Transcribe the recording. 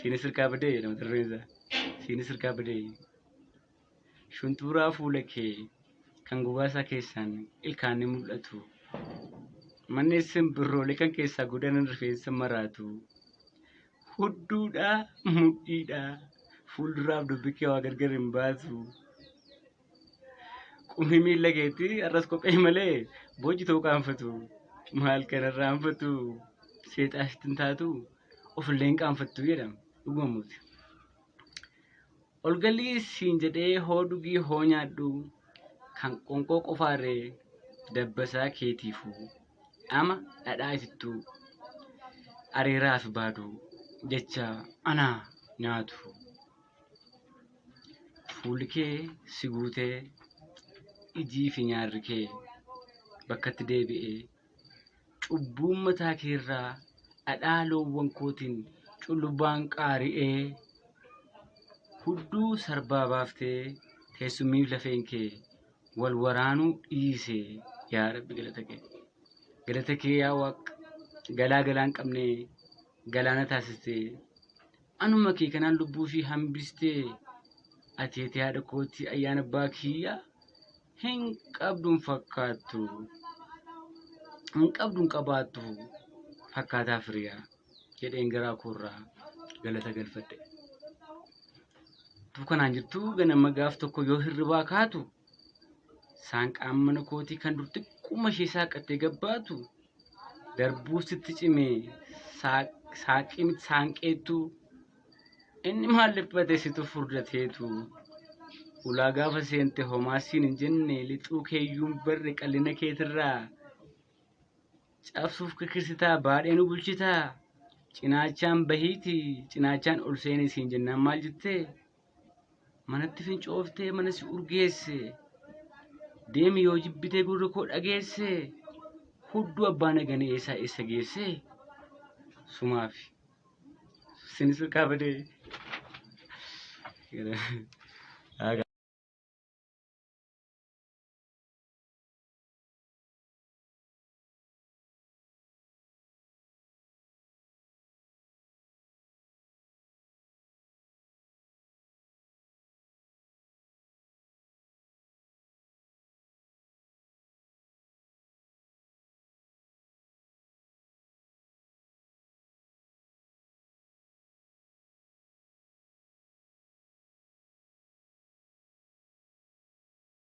Sinisir kabadee nama tarreessa. Sinisir kabadee. Shunturaa fuula kee kan gubaasaa keessaan ilkaan ni mul'atu. Manni simbirroolee kan keessaa gudanan rifeensa maraatu. Hudduudhaa mudhiidhaa fuulduraaf dubbi kee waa gargar hin baasu. Qummi miila keetii arras kophee malee boojii ta'uu qaanfatu. Maal kanarraa anfatu seexaasitti hin taatu ofillee hin qaanfattu jedhama dhugamuuti. Olgalii siin jedhee hoo dhugii hoo nyaadhu kan qonqoo qofaarree dabbasaa keetiifu ama dhadhaa isittuu areeraaf baadu jecha anaa nyaatu. Fuulli kee si guutee ijii fi nyaarri kee bakkatti deebi'ee cubbuun mataa keerraa dhadhaa loowwan kootiin cullubbaan qaari'ee hudduu sarbaa baaftee teessumiif lafeen kee wal waraanuu dhiisee yaa Rabbi galata kee yaa Waaqa galaa galaan qabnee galaana taasistee anuma kee kanaan lubbuu fi hambistee ati haadha kootii ayyaana abbaa kiyyaa hin qabduun fakkaattu hin qabduun qabaattu fakkaataa firiyaa jedheen garaa koorraa galata galfadhe. Tu kanaan jirtu ganama gaaf tokko yoo hirribaa kaatu saanqaan mana kootii kan dur xiqquma ishee saaqattee gabbaatu darbuu sitti cimee saanqeettu inni maalleffate situ furdateetu ulaa gaafa seente homaasiin hin jenne lixuu keeyyuun barre qallina keetirraa cabsuuf kikirsitaa baadhee nu bulchitaa cinaachaan bahiiti cinaachaan ol seene siin jennaan maal jettee manatti fincooftee mana si urgeesse deemi yoo jibbitee gurra koo dhageesse hudduu abbaa nagane eessa geesse sumaafi sinisir kaabadee